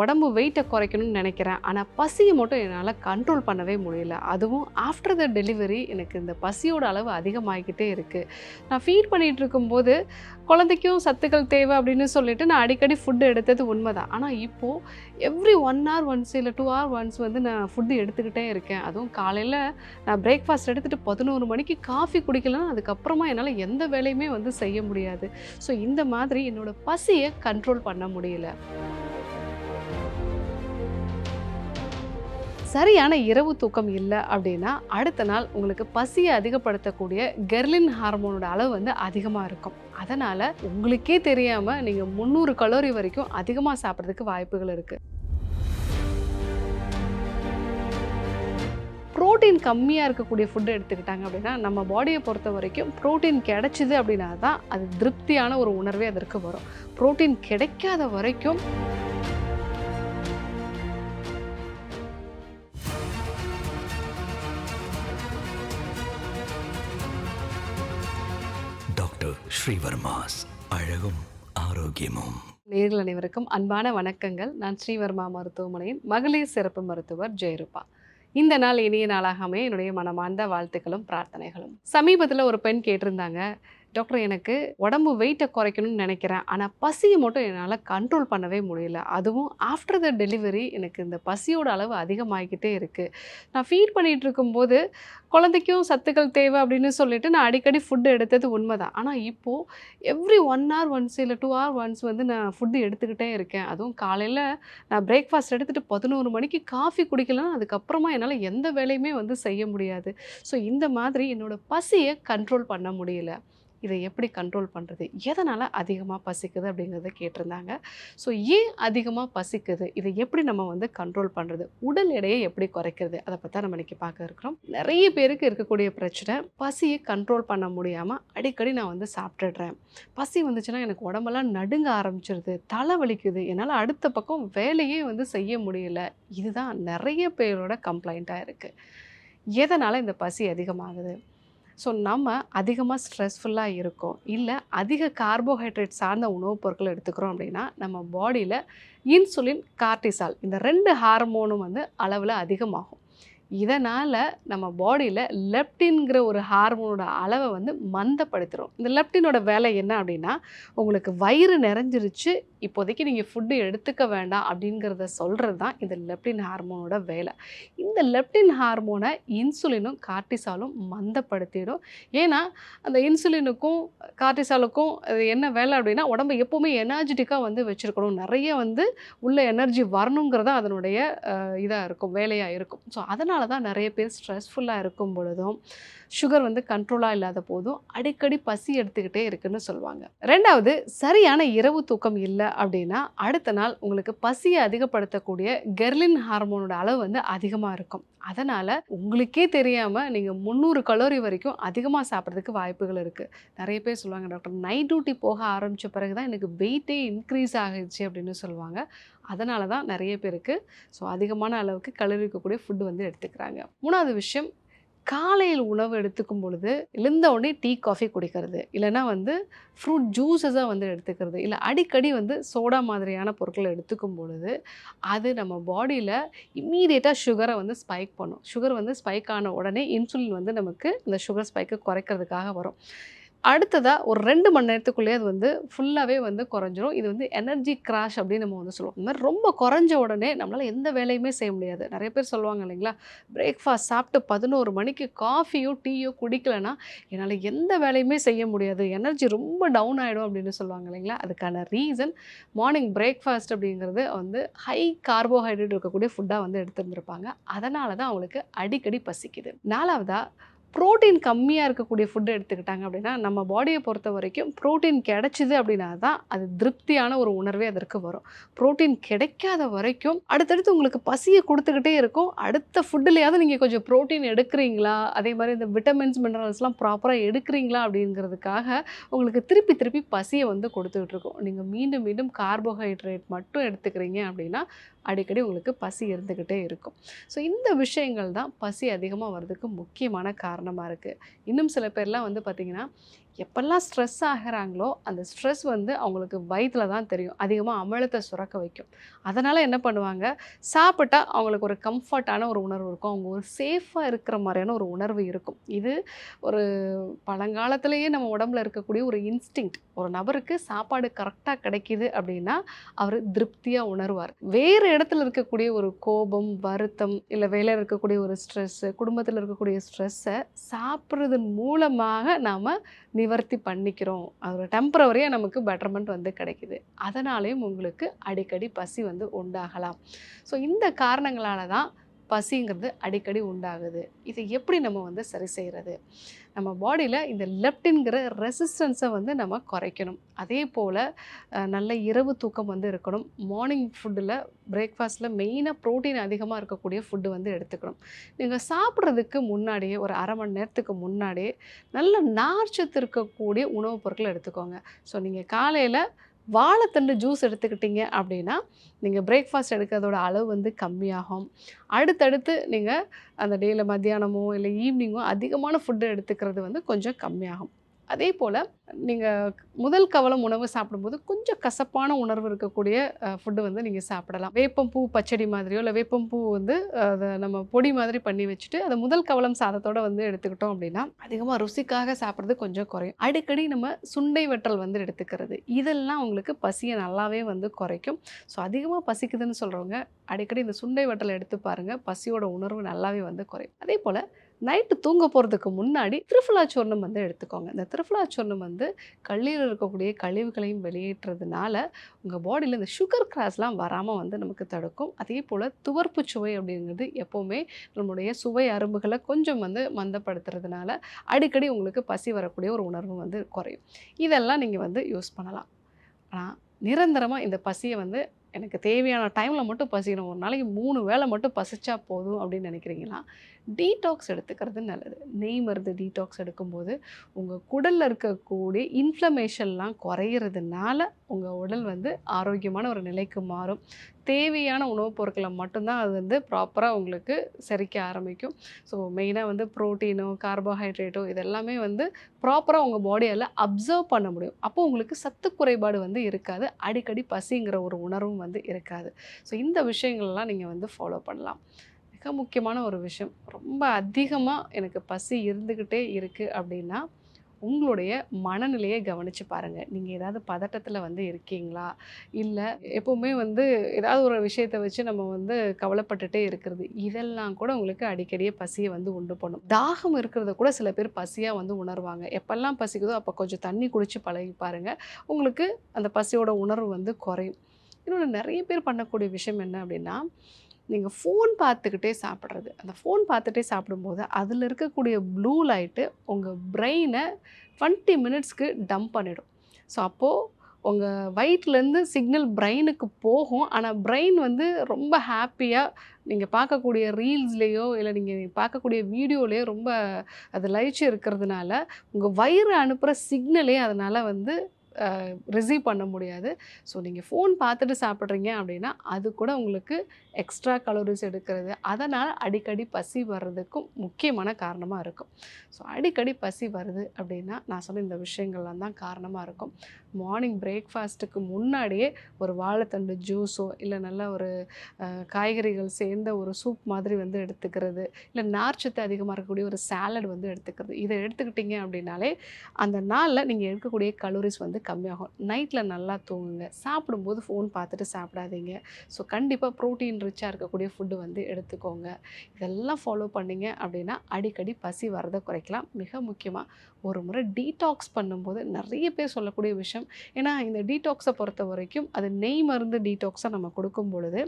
உடம்பு வெயிட்டை குறைக்கணும்னு நினைக்கிறேன். ஆனா பசிய மட்டும் என்னால கண்ட்ரோல் பண்ணவே முடியல. அதுவும் ஆஃப்டர் த டெலிவரி எனக்கு இந்த பசியோட அளவு அதிகமாகிக்கிட்டே இருக்கு. நான் ஃபீட் பண்ணிட்டு இருக்கும்போது, குழந்தைக்கும் சத்துக்கள் தேவை அப்படின்னு சொல்லிட்டு நான் அடிக்கடி ஃபுட் எடுத்தது உண்மதான். ஆனா இப்போ எவ்ரி 1 ஹவர் ஒன்ஸ் இல்ல 2 ஹவர் ஒன்ஸ் வந்து நான் ஃபுட் எடுத்துக்கிட்டே இருக்கேன். அதுவும் காலையில நான் பிரேக்ஃபாஸ்ட் எடுத்துட்டு 11 மணிக்கு காஃபி குடிக்கலன்னா, அதுக்கப்புறமா என்னால எந்த வேலையுமே வந்து செய்ய முடியாது. ஸோ இந்த மாதிரி என்னோட பசிய கண்ட்ரோல் பண்ண முடியல. சரியான இரவு தூக்கம் இல்ல அப்படின்னா, அடுத்த நாள் உங்களுக்கு பசிய அதிகப்படுத்தக்கூடிய கெர்லின் ஹார்மோனோட அளவு வந்து அதிகமா இருக்கும். அதனால உங்களுக்கே தெரியாம நீங்க 300 கலோரி வரைக்கும் அதிகமா சாப்பிடுறதுக்கு வாய்ப்புகள் இருக்கு. புரோட்டீன் கம்மியா இருக்கக்கூடிய ஃபுட் எடுத்துக்கிட்டாங்க அப்படின்னா, நம்ம பாடிய பொறுத்தவரைக்கும் புரோட்டீன் கிடைச்சது அப்படின்னா தான் அது திருப்தியான ஒரு உணர்வே அதற்கு வரும். புரோட்டீன் கிடைக்காத வரைக்கும் டாக்டர் ஸ்ரீவர்மாஸ் அழகும் ஆரோக்கியமும். நேயர்கள் அனைவருக்கும் அன்பான வணக்கங்கள். நான் ஸ்ரீவர்மா மருத்துவமனையின் மகளிர் சிறப்பு மருத்துவர் ஜெயரூபா. இந்த நாள் இனிய நாளாக அமைய என்னுடைய மனமார்ந்த வாழ்த்துக்களும் பிரார்த்தனைகளும். சமீபத்தில் ஒரு பெண் கேட்டிருந்தாங்க, டாக்டர் எனக்கு உடம்பு வெயிட்டை குறைக்கணும்னு நினைக்கிறேன். ஆனால் பசியை மட்டும் என்னால் கண்ட்ரோல் பண்ணவே முடியல. அதுவும் ஆஃப்டர் த டெலிவரி எனக்கு இந்த பசியோட அளவு அதிகமாகிக்கிட்டே இருக்குது. நான் ஃபீட் பண்ணிகிட்டு இருக்கும்போது குழந்தைக்கும் சத்துக்கள் தேவை அப்படின்னு சொல்லிட்டு நான் அடிக்கடி ஃபுட்டு எடுத்தது உண்மைதான். ஆனால் இப்போது எவ்ரி 1 ஹவர் ஒன்ஸ் இல்லை 2 ஹவர் ஒன்ஸ் வந்து நான் ஃபுட்டு எடுத்துக்கிட்டே இருக்கேன். அதுவும் காலையில் நான் பிரேக்ஃபாஸ்ட் எடுத்துகிட்டு 11 மணிக்கு காஃபி குடிக்கலன்னா, அதுக்கப்புறமா என்னால் எந்த வேலையுமே வந்து செய்ய முடியாது. ஸோ இந்த மாதிரி என்னோடய பசியை கண்ட்ரோல் பண்ண முடியல. இதை எப்படி கண்ட்ரோல் பண்ணுறது? எதனால் அதிகமாக பசிக்குது அப்படிங்கிறத கேட்டிருந்தாங்க. ஸோ ஏன் அதிகமாக பசிக்குது? இதை எப்படி நம்ம வந்து கண்ட்ரோல் பண்ணுறது? உடல் எடையை எப்படி குறைக்கிறது? அதை பற்றி தான் நம்ம இன்றைக்கி பார்க்க இருக்கிறோம். நிறைய பேருக்கு இருக்கக்கூடிய பிரச்சனை, பசியை கண்ட்ரோல் பண்ண முடியாமல் அடிக்கடி நான் வந்து சாப்பிட்டுடுறேன். பசி வந்துச்சுன்னா எனக்கு உடம்பெல்லாம் நடுங்க ஆரம்பிச்சிருது, தலை வலிக்குது, என்னால் அடுத்த பக்கம் வேலையே வந்து செய்ய முடியல. இதுதான் நிறைய பேரோட கம்ப்ளைண்ட்டாக இருக்குது. எதனால் இந்த பசி அதிகமாகுது? ஸோ நம்ம அதிகமாக ஸ்ட்ரெஸ்ஃபுல்லாக இருக்கோம், இல்லை அதிக கார்போஹைட்ரேட் சார்ந்த உணவுப் பொருட்கள் எடுத்துக்கிறோம் அப்படின்னா, நம்ம பாடியில் இன்சுலின், கார்டிசால் இந்த 2 ஹார்மோனும் வந்து அளவில் அதிகமாகும். இதனால் நம்ம பாடியில் லெப்டின்கிற ஒரு ஹார்மோனோட அளவை வந்து மந்தப்படுத்துகிறோம். இந்த லெப்டினோட வேலை என்ன அப்படின்னா, உங்களுக்கு வயிறு நிறைஞ்சிருச்சு, இப்போதைக்கு நீங்கள் ஃபுட்டு எடுத்துக்க வேண்டாம் அப்படிங்கிறத சொல்கிறது தான் இந்த லெப்டின் ஹார்மோனோட வேலை. இந்த லெப்டின் ஹார்மோனை இன்சுலினும் கார்டிசாலும் மந்தப்படுத்திடும். ஏன்னா அந்த இன்சுலினுக்கும் கார்டிசாலுக்கும் அது என்ன வேலை அப்படின்னா, உடம்பை எப்போவுமே எனர்ஜெட்டிக்காக வந்து வச்சுருக்கணும், நிறைய வந்து உள்ள எனர்ஜி வரணுங்கிறதா அதனுடைய இதாக இருக்கும், வேலையாக இருக்கும். ஸோ அதனால தான் நிறைய பேர் ஸ்ட்ரெஸ்ஃபுல்லாக இருக்கும் பொழுதும், சுகர் வந்து கண்ட்ரோலாக இல்லாத போதும் அடிக்கடி பசி எடுத்துக்கிட்டே இருக்குன்னு சொல்லுவாங்க. 2வது, சரியான இரவு தூக்கம் இல்லை அப்படின்னா, அடுத்த நாள் உங்களுக்கு பசியை அதிகப்படுத்தக்கூடிய கெர்லின் ஹார்மோனோட அளவு வந்து அதிகமாக இருக்கும். அதனால் உங்களுக்கே தெரியாமல் நீங்கள் 300 கலோரி வரைக்கும் அதிகமாக சாப்பிட்றதுக்கு வாய்ப்புகள் இருக்குது. நிறைய பேர் சொல்லுவாங்க, டாக்டர் நைட் டியூட்டி போக ஆரம்பித்த பிறகு தான் எனக்கு வெயிட்டே இன்க்ரீஸ் ஆகிடுச்சு அப்படின்னு சொல்லுவாங்க. அதனால தான் நிறைய பேருக்கு அதிகமான அளவுக்கு கலோரி இருக்கக்கூடிய ஃபுட்டு வந்து எடுத்துக்கிறாங்க. 3வது விஷயம், காலையில் உணவு எடுத்துக்கும் பொழுது எழுந்த உடனே டீ, காஃபி குடிக்கிறது, இல்லைனா வந்து ஃப்ரூட் ஜூஸஸாக வந்து எடுத்துக்கிறது, இல்லை அடிக்கடி வந்து சோடா மாதிரியான பொருட்களை எடுத்துக்கும் பொழுது அது நம்ம பாடியில் இம்மீடியட்டாக சுகரை வந்து ஸ்பைக் பண்ணும். சுகர் வந்து ஸ்பைக் ஆன உடனே இன்சுலின் வந்து நமக்கு இந்த சுகர் ஸ்பைக்கை குறைக்கிறதுக்காக வரும். அடுத்ததாக ஒரு 2 மணி நேரத்துக்குள்ளேயே அது வந்து ஃபுல்லாகவே வந்து குறைஞ்சிரும். இது வந்து எனர்ஜி கிராஷ் அப்படின்னு நம்ம வந்து சொல்லுவோம். இந்த மாதிரி ரொம்ப குறைஞ்ச உடனே நம்மளால் எந்த வேலையுமே செய்ய முடியாது. நிறைய பேர் சொல்லுவாங்க இல்லைங்களா, பிரேக்ஃபாஸ்ட் சாப்பிட்டு 11 மணிக்கு காஃபியோ டீயோ குடிக்கலைன்னா என்னால் எந்த வேலையுமே செய்ய முடியாது, எனர்ஜி ரொம்ப டவுன் ஆகிடும் அப்படின்னு சொல்லுவாங்க இல்லைங்களா. அதுக்கான ரீசன், மார்னிங் பிரேக்ஃபாஸ்ட் அப்படிங்கிறது வந்து ஹை கார்போஹைட்ரேட் இருக்கக்கூடிய ஃபுட்டாக வந்து எடுத்துருந்துருப்பாங்க. அதனால தான் அவங்களுக்கு அடிக்கடி பசிக்குது. 4வதா, புரோட்டீன் கம்மியாக இருக்கக்கூடிய ஃபுட்டு எடுத்துக்கிட்டாங்க அப்படின்னா, நம்ம பாடியை பொறுத்த வரைக்கும் புரோட்டீன் கிடைச்சிது அப்படின்னா தான் அது திருப்தியான ஒரு உணர்வே அதற்கு வரும். புரோட்டீன் கிடைக்காத வரைக்கும் அடுத்தடுத்து உங்களுக்கு பசியை கொடுத்துக்கிட்டே இருக்கும். அடுத்த ஃபுட்டுலையாவது நீங்கள் கொஞ்சம் புரோட்டீன் எடுக்கிறீங்களா, அதே மாதிரி இந்த விட்டமின்ஸ், மினரல்ஸ்லாம் ப்ராப்பராக எடுக்கிறீங்களா அப்படிங்கிறதுக்காக உங்களுக்கு திருப்பி திருப்பி பசியை வந்து கொடுத்துக்கிட்டு இருக்கும். நீங்கள் மீண்டும் மீண்டும் கார்போஹைட்ரேட் மட்டும் எடுத்துக்கிறீங்க அப்படின்னா அடிக்கடி உங்களுக்கு பசி இருந்துக்கிட்டே இருக்கும். ஸோ இந்த விஷயங்கள் தான் பசி அதிகமாக வர்றதுக்கு முக்கியமான காரணமாக இருக்குது. இன்னும் சில பேர்லாம் வந்து பார்த்திங்கன்னா, எப்பெல்லாம் ஸ்ட்ரெஸ் ஆகுறாங்களோ, அந்த ஸ்ட்ரெஸ் வந்து அவங்களுக்கு வயித்துல தான் தெரியும். அதிகமா அமிலத்த சுரக்க வைக்கும். அதனால என்ன பண்ணுவாங்க, சாப்பிட்டா அவங்களுக்கு ஒரு கம்ஃபர்ட்டான ஒரு உணர்வு இருக்கும். அவங்க ஒரு சேஃபா இருக்கிற மாரியான ஒரு உணர்வு இருக்கும். இது ஒரு பழங்காலத்திலேயே நம்ம உடம்புல இருக்கக்கூடிய ஒரு இன்ஸ்டிங்க்ட். ஒரு நபருக்கு சாப்பாடு கரெக்ட்டா கிடைக்குது அப்படின்னா, அவரு திருப்தியா உணருவார். வேறு இடத்துல இருக்கக்கூடிய ஒரு கோபம், வருத்தம், இல்ல வேலையில இருக்கக்கூடிய ஒரு ஸ்ட்ரெஸ்ஸு, குடும்பத்தில இருக்கக்கூடிய ஸ்ட்ரெஸ்ஸ சாப்பிடுறதன் மூலமாக நாம நிவர்த்தி பண்ணிக்கிறோம். அது ஒரு டெம்பரவரியா நமக்கு பெட்டர்மென்ட் வந்து கிடைக்குது. அதனாலேயும் உங்களுக்கு அடிக்கடி பசி வந்து உண்டாகலாம். ஸோ இந்த காரணங்களால தான் பசிங்கிறது அடிக்கடி உண்டாகுது. இதை எப்படி நம்ம வந்து சரி செய்றது? நம்ம பாடியில இந்த லெப்டின்ங்கிற ரெசிஸ்டன்ஸை வந்து நம்ம குறைக்கணும். அதே போல் நல்ல இரவு தூக்கம் வந்து இருக்கணும். மார்னிங் ஃபுட்டில் பிரேக்ஃபாஸ்ட்டில் மெயினாக ப்ரோட்டீன் அதிகமாக இருக்கக்கூடிய ஃபுட்டு வந்து எடுத்துக்கணும். நீங்கள் சாப்பிட்றதுக்கு முன்னாடியே ஒரு அரை மணி நேரத்துக்கு முன்னாடியே நல்ல நார்ச்சத்து இருக்கக்கூடிய உணவுப் பொருட்களை எடுத்துக்கோங்க. ஸோ நீங்கள் காலையில் வாழைத்தண்டு ஜூஸ் எடுத்துக்கிட்டீங்க அப்படின்னா, நீங்கள் பிரேக்ஃபாஸ்ட் எடுக்கிறதோட அளவு வந்து கம்மியாகும். அடுத்தடுத்து நீங்கள் அந்த டேயில் மத்தியானமோ இல்லை ஈவினிங்கோ அதிகமான ஃபுட்டு எடுத்துக்கிறது வந்து கொஞ்சம் கம்மியாகும். அதே போல் நீங்கள் முதல் கவலம் உணவு சாப்பிடும்போது கொஞ்சம் கசப்பான உணர்வு இருக்கக்கூடிய ஃபுட்டு வந்து நீங்கள் சாப்பிடலாம். வேப்பம்பூ பச்சடி மாதிரியோ இல்லை வேப்பம்பூ வந்து அதை நம்ம பொடி மாதிரி பண்ணி வச்சுட்டு அதை முதல் கவலம் சாதத்தோடு வந்து எடுத்துக்கிட்டோம் அப்படின்னா அதிகமாக ருசிக்காக சாப்பிட்றது கொஞ்சம் குறையும். அடிக்கடி நம்ம சுண்டை வற்றல் வந்து எடுத்துக்கிறது இதெல்லாம் உங்களுக்கு பசியை நல்லாவே வந்து குறைக்கும். ஸோ அதிகமாக பசிக்குதுன்னு சொல்கிறவங்க அடிக்கடி இந்த சுண்டை வற்றல் எடுத்து பாருங்கள், பசியோட உணர்வு நல்லாவே வந்து குறையும். அதே போல் நைட்டு தூங்க போகிறதுக்கு முன்னாடி திரிஃபலா சூர்ணம் வந்து எடுத்துக்கோங்க. இந்த திரிஃபலா சூர்ணம் வந்து கல்லீரலில் இருக்கக்கூடிய கழிவுகளையும் வெளியேற்றுறதுனால உங்கள் பாடியில் இந்த சுகர் கிராஸ்லாம் வராமல் வந்து நமக்கு தடுக்கும். அதே போல் துவர்ப்பு சுவை அப்படிங்கிறது எப்போவுமே நம்முடைய சுவை அரும்புகளை கொஞ்சம் வந்து மந்தப்படுத்துறதுனால அடிக்கடி உங்களுக்கு பசி வரக்கூடிய ஒரு உணர்வு வந்து குறையும். இதெல்லாம் நீங்கள் வந்து யூஸ் பண்ணலாம். ஆனால் நிரந்தரமாக இந்த பசியை வந்து எனக்கு தேவையான டைமில் மட்டும் பசிக்கணும், ஒரு நாளைக்கு 3 வேளை மட்டும் பசிச்சா போதும் அப்படின்னு நினைக்கிறீங்களா, டீடாக்ஸ் எடுத்துக்கிறது நல்லது. நெய் மருந்து டீடாக்ஸ் எடுக்கும்போது உங்கள் குடலில் இருக்கக்கூடிய இன்ஃப்ளமேஷன்லாம் குறையிறதுனால உங்கள் உடல் வந்து ஆரோக்கியமான ஒரு நிலைக்கு மாறும். தேவையான உணவுப் பொருட்களை மட்டும்தான் அது வந்து ப்ராப்பராக உங்களுக்கு செரிக்க ஆரம்பிக்கும். ஸோ மெயினாக வந்து ப்ரோட்டீனோ கார்போஹைட்ரேட்டோ இதெல்லாமே வந்து ப்ராப்பராக உங்கள் பாடியால் அப்சர்வ் பண்ண முடியும். அப்போ உங்களுக்கு சத்து குறைபாடு வந்து இருக்காது. அடிக்கடி பசிங்கிற ஒரு உணர்வும் வந்து இருக்காது. ஸோ இந்த விஷயங்கள்லாம் நீங்கள் வந்து ஃபாலோ பண்ணலாம். மிக முக்கியமான ஒரு விஷயம், ரொம்ப அதிகமாக எனக்கு பசி இருந்துக்கிட்டே இருக்குது அப்படின்னா உங்களுடைய மனநிலையை கவனித்து பாருங்கள். நீங்கள் ஏதாவது பதட்டத்தில் வந்து இருக்கீங்களா, இல்லை எப்போவுமே வந்து ஏதாவது ஒரு விஷயத்தை வச்சு நம்ம வந்து கவலைப்பட்டுட்டே இருக்கிறது, இதெல்லாம் கூட உங்களுக்கு அடிக்கடியே பசியை வந்து உண்டு பண்ணும். தாகம் இருக்கிறத கூட சில பேர் பசியாக வந்து உணர்வாங்க. எப்பெல்லாம் பசிக்குதோ அப்போ கொஞ்சம் தண்ணி குடித்து பழகி பாருங்கள், உங்களுக்கு அந்த பசியோட உணர்வு வந்து குறையும். இன்னொன்று நிறைய பேர் பண்ணக்கூடிய விஷயம் என்ன அப்படின்னா, நீங்கள் ஃபோன் பார்த்துக்கிட்டே சாப்பிட்றது. அந்த ஃபோன் பார்த்துட்டே சாப்பிடும்போது அதில் இருக்கக்கூடிய ப்ளூ லைட்டு உங்கள் பிரெயினை 20 மினிட்ஸ்க்கு டம்ப் பண்ணிடும். ஸோ அப்போது உங்கள் வயிற்றுலேருந்து சிக்னல் பிரெயினுக்கு போகும். ஆனால் பிரெயின் வந்து ரொம்ப ஹாப்பியாக நீங்கள் பார்க்கக்கூடிய ரீல்ஸ்லேயோ இல்லை நீங்கள் பார்க்கக்கூடிய வீடியோலேயோ ரொம்ப அது லயிச்சு இருக்கிறதுனால உங்கள் வயிறு அனுப்புகிற சிக்னலே அதனால் வந்து ரிசீவ் பண்ண முடியாது. ஸோ நீங்கள் ஃபோன் பார்த்துட்டு சாப்பிட்றீங்க அப்படின்னா அது கூட உங்களுக்கு எக்ஸ்ட்ரா கலோரிஸ் எடுக்கிறது, அதனால் அடிக்கடி பசி வர்றதுக்கும் முக்கியமான காரணமாக இருக்கும். ஸோ அடிக்கடி பசி வருது அப்படின்னா நான் சொன்ன இந்த விஷயங்கள்லாம் தான் காரணமாக இருக்கும். மார்னிங் பிரேக்ஃபாஸ்ட்டுக்கு முன்னாடியே ஒரு வாழைத்தண்டு ஜூஸோ இல்லை நல்ல ஒரு காய்கறிகள் சேர்ந்த ஒரு சூப் மாதிரி வந்து எடுத்துக்கிறது, இல்லை நார்ச்சத்து அதிகமாக இருக்கக்கூடிய ஒரு சாலட் வந்து எடுத்துக்கிறது, இதை எடுத்துக்கிட்டிங்க அப்படின்னாலே அந்த நாளில் நீங்கள் எடுக்கக்கூடிய கலோரிஸ் வந்து கம்மியாகும். நைட்டில் நல்லா தூங்குங்க. சாப்பிடும்போது ஃபோன் பார்த்துட்டு சாப்பிடாதீங்க. ஸோ கண்டிப்பாக ப்ரோட்டீன் ரிச்சாக இருக்கக்கூடிய ஃபுட்டு வந்து எடுத்துக்கோங்க. இதெல்லாம் ஃபாலோ பண்ணிங்க அப்படின்னா அடிக்கடி பசி வரதை குறைக்கலாம். மிக முக்கியமாக ஒரு முறை டீடாக்ஸ் பண்ணும்போது நிறைய பேர் சொல்லக்கூடிய விஷயம், ஏன்னா இந்த டீடாக்ஸை பொறுத்த வரைக்கும் அது நெய் மருந்து டீடாக்ஸாக நம்ம கொடுக்கும் பொழுது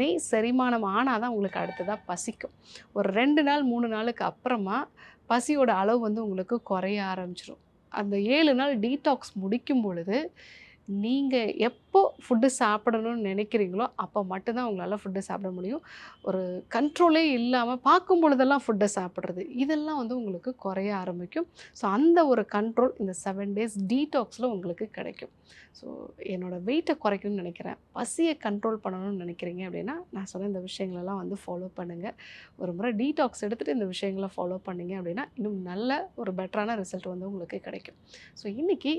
நெய் செரிமானம் ஆனால் தான் உங்களுக்கு அடுத்ததாக பசிக்கும். ஒரு 2 நாள் 3 நாளுக்கு அப்புறமா பசியோட அளவு வந்து உங்களுக்கு குறைய ஆரம்பிச்சிடும். அந்த 7 நாள் டீடாக்ஸ் முடிக்கும் பொழுது நீங்கள் எப்போ ஃபுட்டு சாப்பிடணும்னு நினைக்கிறீங்களோ அப்போ மட்டும்தான் உங்களால் ஃபுட்டு சாப்பிட முடியும். ஒரு கண்ட்ரோலே இல்லாமல் பார்க்கும் பொழுதெல்லாம் ஃபுட்டை சாப்பிட்றது இதெல்லாம் வந்து உங்களுக்கு குறைய ஆரம்பிக்கும். ஸோ அந்த ஒரு கண்ட்ரோல் இந்த 7 டேஸ் டீடாக்ஸில் உங்களுக்கு கிடைக்கும். ஸோ என்னோடய வெயிட்டை குறைக்கணும்னு நினைக்கிறேன், பசியை கண்ட்ரோல் பண்ணணும்னு நினைக்கிறீங்க அப்படின்னா நான் சொன்ன இந்த விஷயங்களெல்லாம் வந்து ஃபாலோ பண்ணுங்கள். ஒரு முறை டீடாக்ஸ் எடுத்துகிட்டு இந்த விஷயங்களை ஃபாலோ பண்ணிங்க அப்படின்னா இன்னும் நல்ல ஒரு பெட்டரான ரிசல்ட் வந்து உங்களுக்கு கிடைக்கும். ஸோ இன்றைக்கி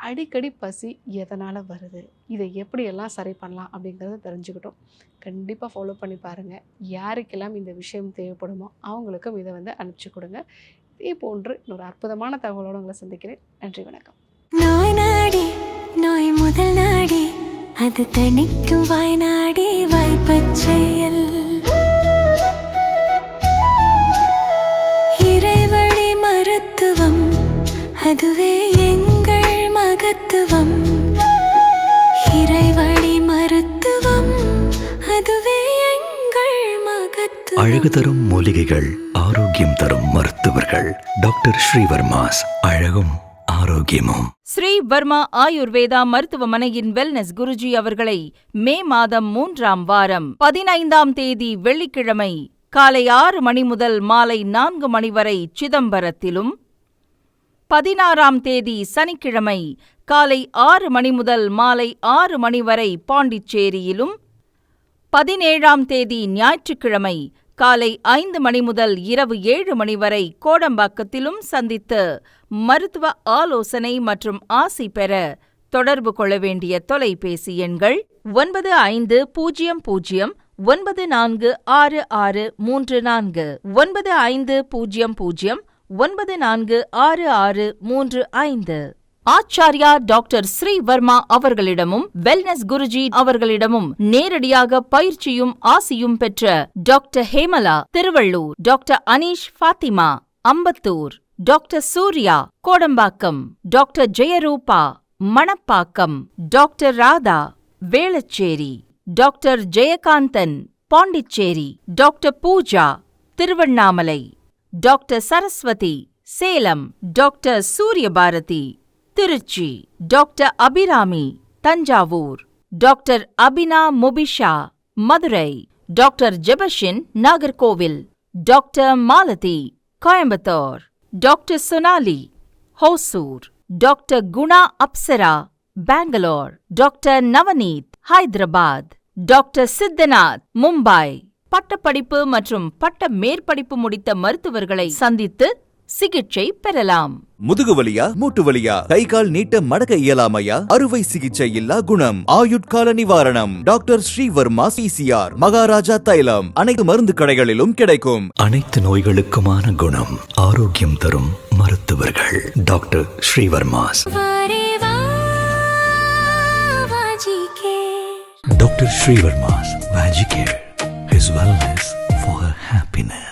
அடிக்கடி பசி எதனால் வருது, இதை எப்படியெல்லாம் சரி பண்ணலாம் அப்படிங்கிறத தெரிஞ்சுக்கிட்டோம். கண்டிப்பாக ஃபாலோ பண்ணி பாருங்கள். யாருக்கெல்லாம் இந்த விஷயம் தேவைப்படுமோ அவங்களுக்கும் இதை வந்து அனுப்பிச்சி கொடுங்க. இதே போன்று இன்னொரு அற்புதமான தகவலோடு உங்களை சந்திக்கிறேன். நன்றி, வணக்கம். நோய் நாடி நோய் முதல் நாடி அது தணிக்கும் வாய்நாடி வாய்ப்பச்செயல் இறைவழி மருத்துவம் அதுவே எங்கள் மகத்துவம். இறைவழி மருத்துவம் அதுவே எங்கள் மகத்துவம். அழகு தரும் மூலிகைகள், ஆரோக்கியம் தரும் மருத்துவர்கள். டாக்டர் ஸ்ரீவர்மாஸ். அழகும் ஆரோக்கியமும். ஸ்ரீ வர்மா ஆயுர்வேதா மருத்துவமனையின் வெல்னஸ் குருஜி அவர்களை மே மாதம் 3ஆம் வாரம் 15ஆம் தேதி வெள்ளிக்கிழமை காலை 6 மணி முதல் மாலை 4 மணி வரை சிதம்பரத்திலும், 16ஆம் தேதி சனிக்கிழமை காலை 6 மணி முதல் மாலை 6 மணி வரை பாண்டிச்சேரியிலும், 17ஆம் தேதி ஞாயிற்றுக்கிழமை காலை 5 மணி முதல் இரவு 7 மணி வரை கோடம்பாக்கத்திலும் சந்தித்து மருத்துவ ஆலோசனை மற்றும் ஆசி பெற தொடர்பு கொள்ள வேண்டிய தொலைபேசி எண்கள் 9500 946634 9500 946635. ஆச்சார்யா டாக்டர் ஸ்ரீ வர்மா அவர்களிடமும் வெல்னஸ் குருஜி அவர்களிடமும் நேரடியாக பயிற்சியும் ஆசியும் பெற்ற doctor Hemala Tiruvallur, doctor Aneesh Fathima Ambattur, doctor Surya Kodambakkam, doctor Jeyaroopa Manapakkam, doctor Radha Velachery, doctor Jayakanthan Pondicherry, doctor Pooja Tiruvannamalai, doctor Saraswathi Salem, doctor Suryabharathi Trichy, doctor Abirami Thanjavur, doctor Abina Mubisha Madurai, doctor Jebashin Nagercoil, doctor Malathi Coimbatore, doctor Sonali Hosur, doctor Guna Apsara Bangalore, doctor Navaneeth Hyderabad, doctor Siddhanath Mumbai. பட்டப்படிப்பு மற்றும் பட்ட மேற்படிப்பு முடித்த மருத்துவர்களை சந்தித்து சிகிச்சை பெறலாம். முதுகு வலியா, மூட்டு வலியா, கை கால் நீட்ட மடக்க இயலாமையா, அறுவை சிகிச்சை இல்லா குணம், ஆயுட்கால நிவாரணம். டாக்டர் ஸ்ரீவர்மா PCR, மகாராஜா தைலம் அனைத்து மருந்து கடைகளிலும் கிடைக்கும். அனைத்து நோய்களுக்குமான குணம், ஆரோக்கியம் தரும் மருத்துவர்கள். Doctor Srivarma's. Doctor Srivarma's Vajicare. His wellness for her happiness.